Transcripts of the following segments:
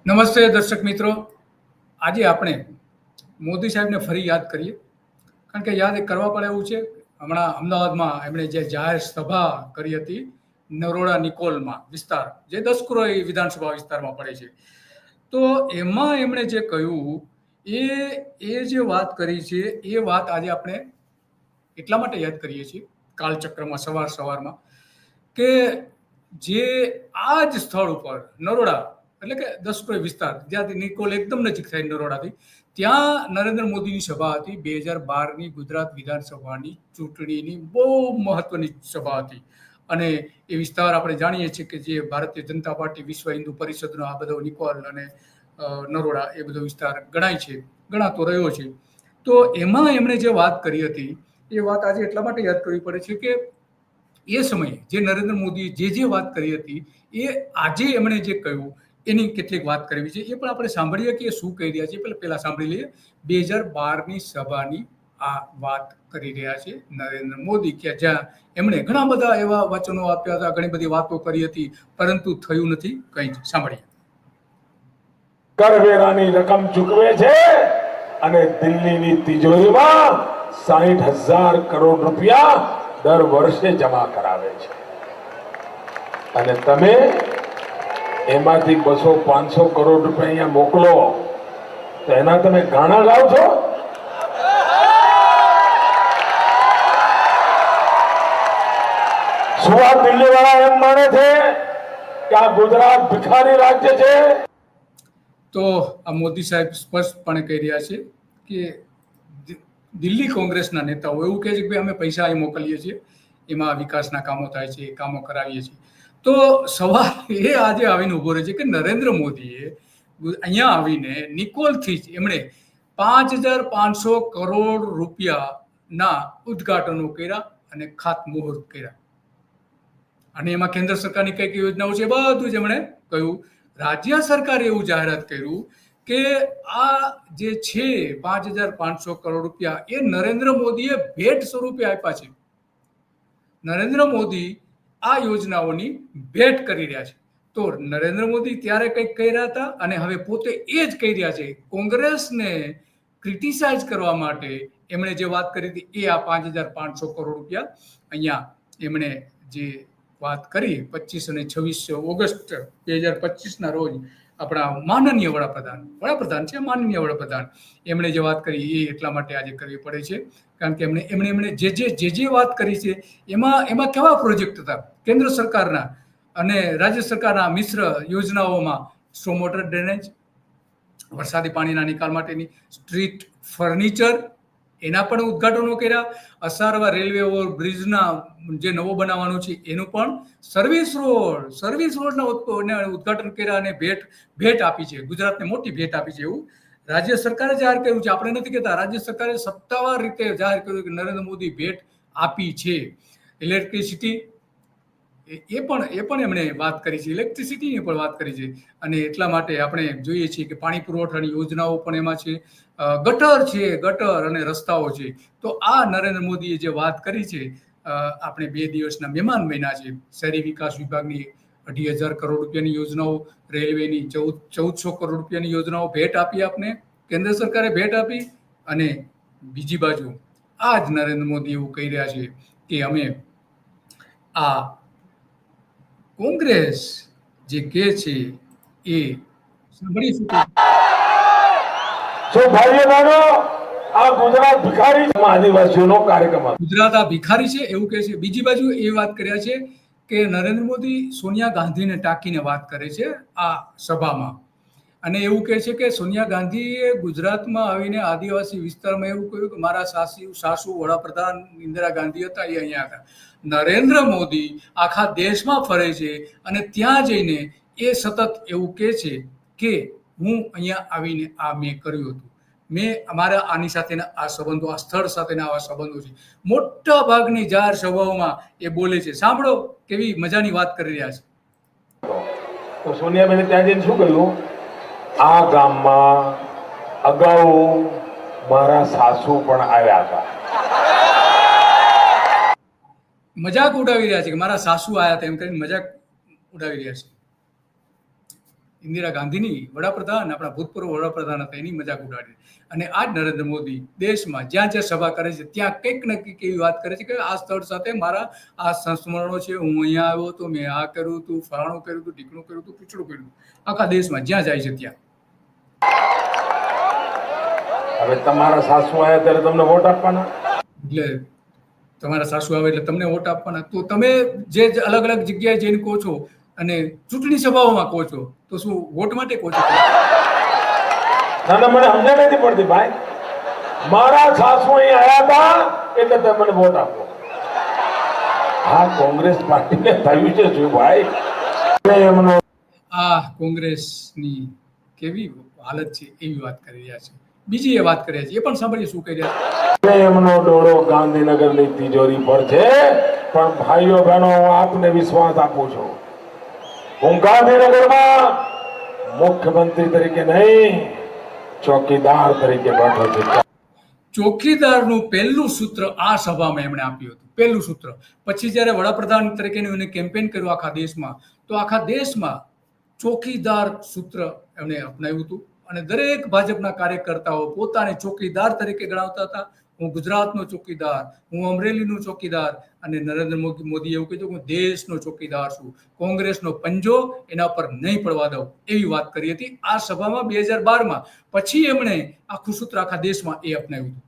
નમસ્તે દર્શક મિત્રો, આજે આપણે મોદી સાહેબને ફરી યાદ કરીએ, કારણ કે યાદ કરવા પડે એવું છે. હમણાં અમદાવાદમાં એમણે જે જાહેર સભા કરી હતી નરોડા નિકોલમાં વિસ્તાર, જે 10 કરોડ વિધાનસભા વિસ્તારમાં પડે છે, તો એમાં એમણે જે કહ્યું એ એ જે વાત કરી છે એ વાત આજે આપણે એટલા માટે યાદ કરીએ છીએ કાલચક્રમાં સવારમાં કે જે આ જ સ્થળ ઉપર નરોડા એટલે કે 10 કરોડ વિસ્તાર જ્યાંથી નિકોલ એકદમ નજીક થાય નરોડાથી, ત્યાં નરેન્દ્ર મોદીની સભા હતી. 2012ની ગુજરાત વિધાનસભાની ચૂંટણીની બહુ મહત્વની સભા હતી. અને એ વિસ્તાર આપણે જાણીએ છીએ કે જે ભારતીય જનતા પાર્ટી, વિશ્વ હિન્દુ પરિષદનો આ બધો નિકોલ અને નરોડા એ બધો વિસ્તાર ગણાતો રહ્યો છે. તો એમાં એમણે જે વાત કરી હતી એ વાત આજે એટલા માટે યાદ કરવી પડે છે કે એ સમયે જે નરેન્દ્ર મોદીએ જે વાત કરી હતી એ આજે એમણે જે કહ્યું એની કેટલીક વાત કરવી છે. એ પણ આપણે સાંભળીએ કે શું કહી રહ્યા છે. પહેલા સાંભળી લઈએ. 2012ની સભાની આ વાત કરી રહ્યા છે નરેન્દ્ર મોદી, કે જ્યાં એમણે ઘણા બધા એવા વચનો આપ્યા હતા, ઘણી બધી વાતો કરી હતી, પરંતુ થયું નથી કંઈ જ. સાંભળીએ. કરવેરાની રકમ ચૂકવે છે અને દિલ્હીની તિજોરીમાં 60,000 કરોડ રૂપિયા દર વર્ષે જમા કરાવે છે, અને તમે એમાંથી 200-500 કરોડ રૂપિયા અહીંયા મોકલો તો એના તમે ગાણા ગાવ છો. શું આ દિલ્હી વાળા એમ માને છે કે આ ગુજરાત ભિખારી રાજ્ય છે? તો આ મોદી સાહેબ સ્પષ્ટપણે કહી રહ્યા છે કે દિલ્હી કોંગ્રેસના નેતાઓ એવું કહે છે કે અમે પૈસા અહીં મોકલીએ છીએ, એમાં વિકાસના કામો થાય છે, કામો કરાવીએ છીએ. તો સવાલ એ આજે આવીને ઉભો રહે છે કે નરેન્દ્ર મોદીએ અહીંયા આવીને નિકોલથી જ એમણે 5,500 કરોડ રૂપિયાના ઉદ્ઘાટનો કર્યા અને ખાતમુહૂર્ત કર્યા. અને એમાં કેન્દ્ર સરકારની કઈ કઈ યોજનાઓ છે બધું જ એમણે કહ્યું. રાજ્ય સરકારે એવું જાહેરાત કર્યું કે આ જે છે 5,500 કરોડ રૂપિયા એ નરેન્દ્ર મોદીએ ભેટ સ્વરૂપે આપ્યા છે. નરેન્દ્ર મોદી આ યોજનાઓની ભેટ કરી રહ્યા છે. તો નરેન્દ્ર મોદી ત્યારે કંઈક કહી રહ્યા હતા અને હવે પોતે એ જ કહી રહ્યા છે. કોંગ્રેસને ક્રિટિસાઇઝ કરવા માટે એમણે જે વાત કરી હતી એ આ 5,500 કરોડ રૂપિયા અહીંયા એમણે જે વાત કરી 25 અને 26 ઓગસ્ટ 2025ના રોજ આપણા માનનીય વડાપ્રધાન છે, માનનીય વડાપ્રધાન, એમણે જે વાત કરી એ એટલા માટે આજે કરવી પડે છે કારણ કે એમણે જે વાત કરી છે એમાં કેવા પ્રોજેક્ટ હતા કેન્દ્ર સરકારના અને રાજ્ય સરકારના મિશ્ર યોજનાઓમાં સ્ટ્રોમ વોટર ડ્રેનેજ, વરસાદી પાણીના નિકાલ માટેની, સ્ટ્રીટ ફર્નિચર, એના પણ ઉદ્ઘાટનો કર્યા. અસારવા રેલવે ઓવરબ્રિજના જે નવો બનાવવાનો છે એનું પણ, સર્વિસ રોડના ઉદ્ઘાટન કર્યા અને ભેટ આપી છે. ગુજરાતને મોટી ભેટ આપી છે એવું રાજ્ય સરકારે જાહેર કર્યું છે. આપણે નથી કહેતા, રાજ્ય સરકારે સત્તાવાર રીતે જાહેર કર્યું કે નરેન્દ્ર મોદી ભેટ આપી છે. ઇલેક્ટ્રિસિટી એ પણ એમણે વાત કરી છે, ઇલેક્ટ્રિસિટીની પણ વાત કરી છે. અને એટલા માટે આપણે જોઈએ છીએ કે પાણી પુરવઠાની યોજનાઓ પણ એમાં છે, ગટર અને રસ્તાઓ છે. તો આ નરેન્દ્ર મોદીએ જે વાત કરી છે, આપણે 2 દિવસના મહેમાન બન્યા છે. શહેરી વિકાસ વિભાગની 2,500 કરોડ રૂપિયાની યોજનાઓ, રેલવેની 1,400 કરોડ રૂપિયાની યોજનાઓ ભેટ આપી, આપને કેન્દ્ર સરકારે ભેટ આપી. અને બીજી બાજુ આ જ નરેન્દ્ર મોદી એવું કહી રહ્યા છે કે અમે આ કોંગ્રેસ જે કહે છે એ સાંભળીશું. આ ગુજરાત ભિખારી આદિવાસીઓનો કાર્યક્રમ, ગુજરાત આ ભિખારી છે એવું કહે છે. બીજી બાજુ એ વાત કર્યા છે કે નરેન્દ્ર મોદી સોનિયા ગાંધીને ટાંકીને વાત કરે છે આ સભામાં, અને એવું કહે છે કે સોનિયા ગાંધીએ ગુજરાતમાં આવીને આદિવાસી વિસ્તારમાં એવું કહ્યું કે મારા સાસુ વડાપ્રધાન ઇન્દિરા ગાંધી હતા, એ અહીંયા હતા. નરેન્દ્ર મોદી આખા દેશમાં ફરે છે અને ત્યાં જઈને એ સતત એવું કહે છે કે હું અહીંયા આવીને આ મેં કર્યું હતું, અમારા આની સાથેના આ સંબંધો, આ સ્થળ સાથેના આવા સંબંધો છે. મોટા ભાગની જાહેર સભાઓમાં એ બોલે છે. સાંભળો કેવી મજાની વાત કરી રહ્યા છે. તો સોનિયાબેને ત્યાં જઈને શું કહ્યું? આ ગામમાં અગાઉ મારા સાસુ પણ આવ્યા હતા. મજાક ઉડાવી રહ્યા છે કે મારા સાસુ આવ્યા હતા એમ કરીને મજાક ઉડાવી રહ્યા છે. ઇન્દિરા ગાંધીની વડાપ્રધાન, આપણા ભૂતપૂર્વ વડાપ્રધાન હતા, એની મજાક ઉડાડી. અને આ જ નરેન્દ્ર મોદી દેશમાં જ્યાં જ્યાં સભા કરે છે ત્યાં કંઈક ને કંઈક એવી વાત કરે છે કે આ સ્થળ સાથે મારા આ સંસ્મરણો છે, હું અહીંયા આવ્યો તો મેં આ કર્યું હતું, ફલાણું કર્યું હતું, ઢીકણું કર્યું હતું, પીછડું કર્યું હતું. આખા દેશમાં જ્યાં જાય છે ત્યાં. હવે તમારા સાસુ આવ્યા ત્યારે તમને વોટ આપવાના? એટલે તમારા સાસુ આવે એટલે તમને વોટ આપવાના. તો તમે જે અલગ અલગ જગ્યાએ જઈને કહો છો અને ચૂંટણી સભાઓમાં કહો છો, તો શું વોટ માટે કહો છો? ના ના, મને સમજણ નથી પડતી ભાઈ. મારા સાસુ અહીં આવ્યા હતા એટલે તમે મને વોટ આપો. આ કોંગ્રેસ પાર્ટીને થયું છે શું ભાઈ? એમનો આ કોંગ્રેસની કેવી હાલત છે એવી વાત કરી રહ્યા છે. બીજી એ વાત કરી રહ્યા છે, એ પણ સાંભળીએ શું કહી રહ્યા છે. એમનો ડોળો ગાંધીનગરની તિજોરી પર છે. પણ ભાઈઓ બહેનો, હું આપને વિશ્વાસ આપું છું, હું ગાંધીનગરમાં મુખ્યમંત્રી તરીકે નહીં, ચોકીદાર તરીકે બેઠો છું. ચોકીદારનું પહેલું સૂત્ર આ સભામાં એમણે આપ્યું હતું, પહેલું સૂત્ર. પછી જ્યારે વડાપ્રધાન તરીકેનું એને કેમ્પેન કર્યું આખા દેશમાં, તો આખા દેશમાં ચોકીદાર સૂત્ર એમણે અપનાવ્યું હતું. અને દરેક ભાજપના કાર્યકર્તાઓ પોતાને ચોકીદાર તરીકે ગણાવતા હતા. હું ગુજરાતનો ચોકીદાર, હું અમરેલીનો ચોકીદાર. અને નરેન્દ્ર મોદી એવું કીધું કે હું દેશનો ચોકીદાર છું, કોંગ્રેસનો પંજો એના પર નહીં પડવા દઉં, એવી વાત કરી હતી આ સભામાં 2012માં. પછી એમણે આખું સૂત્ર આખા દેશમાં એ અપનાવ્યું હતું.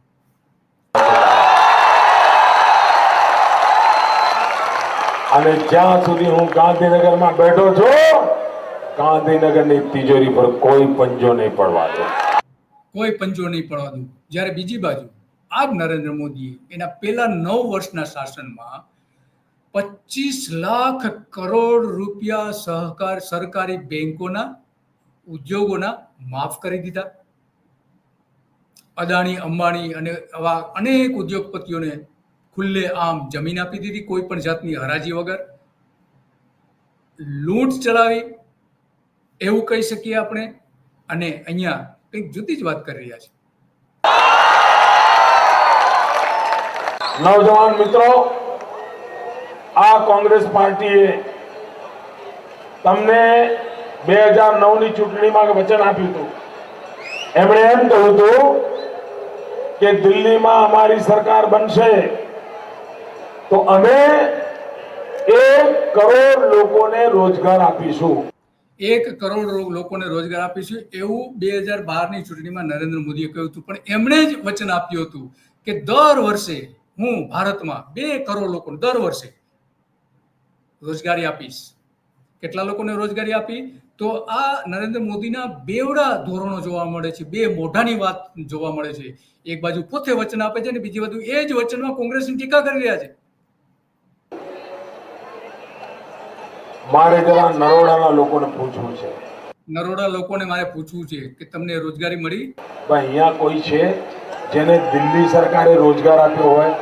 અને જ્યાં સુધી હું ગાંધીનગરમાં બેઠો છું, ગાંધીનગરની તિજોરી પર કોઈ પંજો નહીં પડવા દો. કોઈ પંજો નહીં પડવા દઉં. જ્યારે બીજી બાજુ આ જ નરેન્દ્ર મોદીએ એના પહેલા 9 વર્ષના શાસનમાં 25 લાખ કરોડ રૂપિયા સરકારી બેંકોના, ઉદ્યોગોના માફ કરી દીધા. અદાણી, અંબાણી અને આવા અનેક ઉદ્યોગપતિઓને ખુલ્લે આમ જમીન આપી દીધી, કોઈ પણ જાતની હરાજી વગર. લૂંટ ચલાવી એવું કહી શકીએ આપણે. અને અહીંયા કંઈક જુદી જ વાત કરી રહ્યા છે. નવજવાન મિત્રો, આ કોંગ્રેસ પાર્ટીએ તમને 2009ની ચૂંટણીમાં વચન આપ્યું હતું. એમણે એમ કહ્યું હતું કે દિલ્હીમાં અમારી સરકાર બનશે તો અમે 1 કરોડ લોકોને રોજગાર આપીશું. 1 કરોડ લોકોને રોજગાર આપીશું એવું 2012ની ચૂંટણીમાં નરેન્દ્ર મોદીએ કહ્યું હતું. પણ એમણે જ વચન આપ્યું હતું કે દર વર્ષે હું ભારતમાં 2 કરોડ લોકોને દર વર્ષે રોજગારી આપીશ. કેટલા લોકોને રોજગારી આપી? તો આ નરેન્દ્ર મોદીના બેવડા ધોરણો જોવા મળે છે, બે મોઢાની વાત જોવા મળે છે. એક બાજુ પોતે વચન આપે છે અને બીજી બાજુ એ જ વચનમાં કોંગ્રેસની ટીકા કરી રહ્યા છે. મારે જરા નરોડાના લોકોને પૂછવું છે. નરોડા લોકોને મારે પૂછવું છે કે તમને રોજગારી મળી? ભાઈ, અહીંયા કોઈ છે જેને દિલ્હી સરકારે રોજગાર આપ્યો હોય?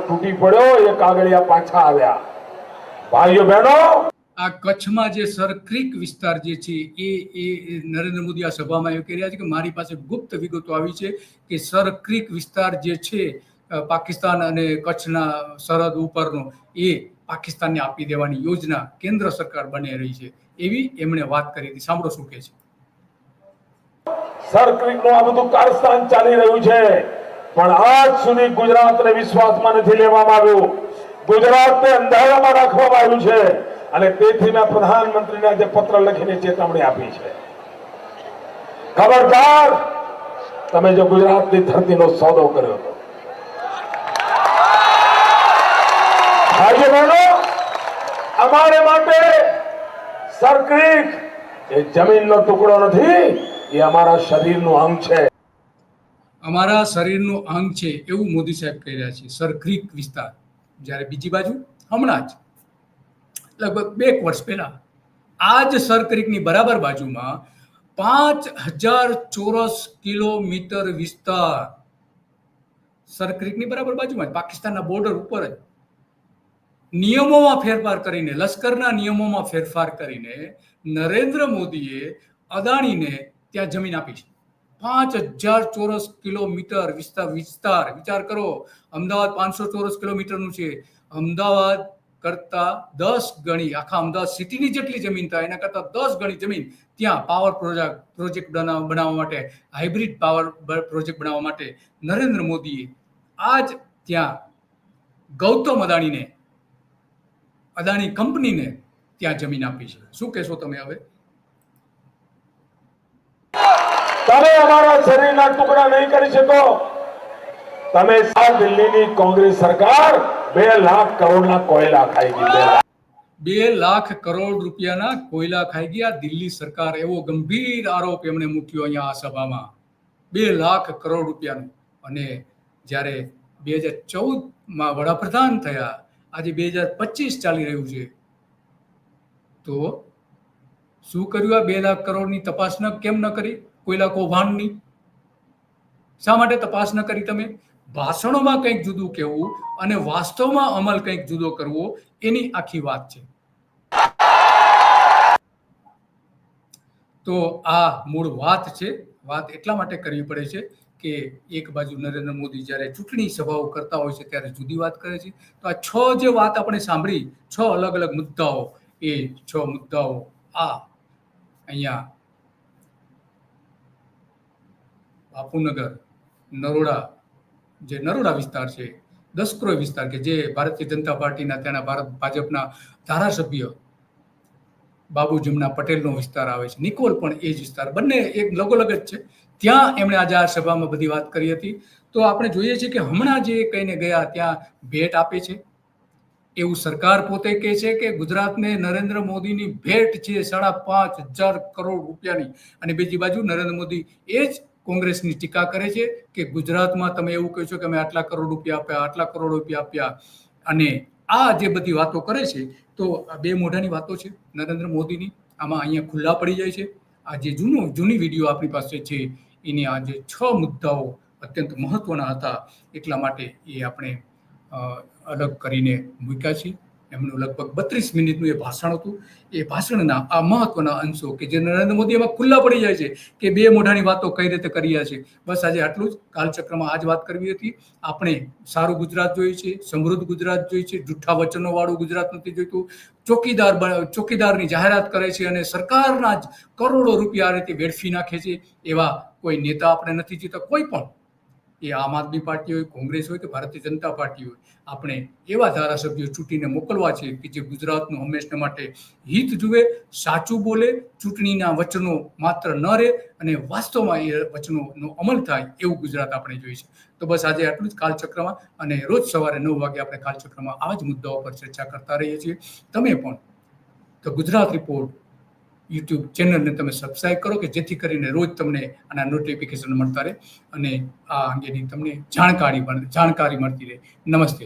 તૂટી પડ્યો, એ કાગળિયા પાછા આવ્યા. ભાઈઓ બહેનો, આ કચ્છમાં જે સર ક્રીક વિસ્તાર જે છે એ નરેન્દ્ર મોદી આ સભામાં એવું કહી રહ્યા છે કે મારી પાસે ગુપ્ત વિગતો આવી છે કે સર ક્રીક વિસ્તાર જે છે પાકિસ્તાન અને કચ્છના સરહદ ઉપરનો, એ પાકિસ્તાનને આપી દેવાની યોજના કેન્દ્ર સરકાર બની રહી છે, એવી એમણે વાત કરી હતી. સાંભળો શું કહે છે. સર ક્રીકનું આ બધું કારસ્તાન ચાલી રહ્યું છે, પણ આજ સુધી ગુજરાતને વિશ્વાસમાં નથી લેવામાં આવ્યું. ગુજરાતને અંધારામાં રાખવામાં આવ્યું છે. અને તેથી મેં પ્રધાનમંત્રીને આજે પત્ર લખીને ચેતવણી આપી છે. ખબરદાર, તમે જો ગુજરાતની ધરતીનો સોદો કર્યો હતો. ભાઈઓ બહેનો, અમારે માટે સરક્રીક એ જમીનનો ટુકડો નથી, એ અમારા શરીરનું અંગ છે. અમારા શરીરનું અંગ છે એવું મોદી સાહેબ કહી રહ્યા છે, સર ક્રીક વિસ્તાર. જ્યારે બીજી બાજુ હમણાં જ લગભગ 2 વર્ષ પહેલા આ જ સર ક્રીકની બરાબર બાજુમાં 5000 ચોરસ કિલોમીટર વિસ્તાર, સર ક્રીકની બરાબર બાજુમાં પાકિસ્તાનના બોર્ડર ઉપર જ નિયમોમાં ફેરફાર કરીને, લશ્કરના નિયમોમાં ફેરફાર કરીને નરેન્દ્ર મોદીએ અદાણીને ત્યાં જમીન આપી છે. 5000 ચોરસ કિલોમીટર વિસ્તાર. વિચાર કરો, અમદાવાદ 500 ચોરસ કિલોમીટરનું છે. અમદાવાદ કરતાં 10 ગણી, આખા અમદાવાદ સિટીની જેટલી જમીન થાય એના કરતાં 10 ગણી જમીન ત્યાં પાવર પ્રોજેક્ટ બનાવવા માટે, હાઇબ્રિડ પાવર પ્રોજેક્ટ બનાવવા માટે નરેન્દ્ર મોદીએ આજ ત્યાં ગૌતમ અદાણી કંપનીને ત્યાં જમીન આપી છે. શું કહેશો તમે હવે? તમે અમારા શરીરના ટુકડા નહીં કરી શકો. તમે દિલ્હીની કોંગ્રેસ સરકાર 2 લાખ કરોડના કોયલા ખાઈ ગઈ. 2 લાખ કરોડ રૂપિયાના કોયલા ખાઈ ગયા દિલ્હી સરકાર, એવો ગંભીર આરોપ એમણે મૂક્યો અહીંયા આ સભામાં. 2 લાખ કરોડ રૂપિયાનું. અને જ્યારે 2014માં વડાપ્રધાન થયા, આજે 2025 ચાલી રહ્યું છે, તો શું કર્યું? આ 2 લાખ કરોડની તપાસ કેમ ન કરી? કોયલા કૌભાંડની શા માટે તપાસ ન કરી? તમે ભાષણોમાં કંઈક જુદું કહેવું અને વાસ્તવમાં અમલ કંઈક જુદો કરવો, એની આખી વાત છે. તો આ મૂળ વાત છે. વાત એટલા માટે કરવી પડે છે કે એક બાજુ નરેન્દ્ર મોદી જ્યારે ચૂંટણી સભાઓ કરતા હોય છે ત્યારે જુદી વાત કરે છે. તો આ 6 જે વાત આપણે સાંભળી, 6 અલગ અલગ મુદ્દાઓ, એ 6 મુદ્દાઓ આ અહીંયા બાપુનગર, નરોડા, જે નરોડા વિસ્તાર છે, દસક્રોય વિસ્તાર કે જે ભારતીય જનતા પાર્ટીના ત્યાંના ભાજપના ધારાસભ્ય બાબુ જમના પટેલનો વિસ્તાર આવે છે, નિકોલ પણ એ જ વિસ્તાર, બંને એક લગોલગ જ છે. ત્યાં એમણે આજે આ સભામાં બધી વાત કરી હતી. તો આપણે જોઈએ છીએ કે હમણાં જે કહીને ગયા ત્યાં ભેટ આપે છે એવું સરકાર પોતે કહે છે કે ગુજરાતને નરેન્દ્ર મોદીની ભેટ છે 5,500 કરોડ રૂપિયાની. અને બીજી બાજુ નરેન્દ્ર મોદી એ જ કોંગ્રેસની ટીકા કરે છે કે ગુજરાતમાં તમે એવું કહો છો કે અમે આટલા કરોડ રૂપિયા આપ્યા, આટલા કરોડ રૂપિયા આપ્યા. અને આ જે બધી વાતો કરે છે, તો આ 2 મોઢાની વાતો છે નરેન્દ્ર મોદીની. આમાં અહીંયા ખુલ્લા પડી જાય છે. આ જે જૂની વિડીયો આપણી પાસે છે એની આ જે 6 મુદ્દાઓ અત્યંત મહત્વના હતા, એટલા માટે એ આપણે અલગ કરીને મૂક્યા છે. એમનું લગભગ 32 મિનિટનું એ ભાષણ હતું. એ ભાષણના આ મહત્વના અંશો કે જે નરેન્દ્ર મોદી એમાં ખુલ્લા પડી જાય છે કે 2 મોઢાની વાતો કઈ રીતે કર્યા છે. બસ આજે આટલું જ. કાલચક્રમાં આજ વાત કરવી હતી. આપણે સારું ગુજરાત જોઈએ છે, સમૃદ્ધ ગુજરાત જોઈએ છે, જૂઠા વચનો વાળું ગુજરાત નથી જોઈતું. ચોકીદારની જાહેરાત કરે છે અને સરકારના જ કરોડો રૂપિયા આ રીતે વેડફી નાખે છે, એવા કોઈ નેતા આપણે નથી જોઈતા. કોઈ પણ, એ આમ આદમી પાર્ટી હોય, કોંગ્રેસ હોય કે ભારતીય જનતા પાર્ટી હોય, આપણે એવા ધારાસભ્યો ચૂંટીને મોકલવા છે કે જે ગુજરાતનું હંમેશા માટે હિત જુએ, સાચું બોલે, ચૂંટણીના વચનો માત્ર ન રહે અને વાસ્તવમાં એ વચનોનો અમલ થાય એવું ગુજરાત આપણે જોઈએ છે. તો બસ આજે આટલું જ કાલચક્રમાં. અને રોજ સવારે 9 વાગે આપણે કાલચક્રમાં આવા જ મુદ્દાઓ પર ચર્ચા કરતા રહીએ છીએ. તમે પણ તો ગુજરાત રિપોર્ટ યુટ્યુબ ચેનલને તમે સબસ્ક્રાઇબ કરો કે જેથી કરીને રોજ તમને આના નોટિફિકેશન મળતા રહે અને આ અંગેની તમને જાણકારી મળતી રહે. નમસ્તે.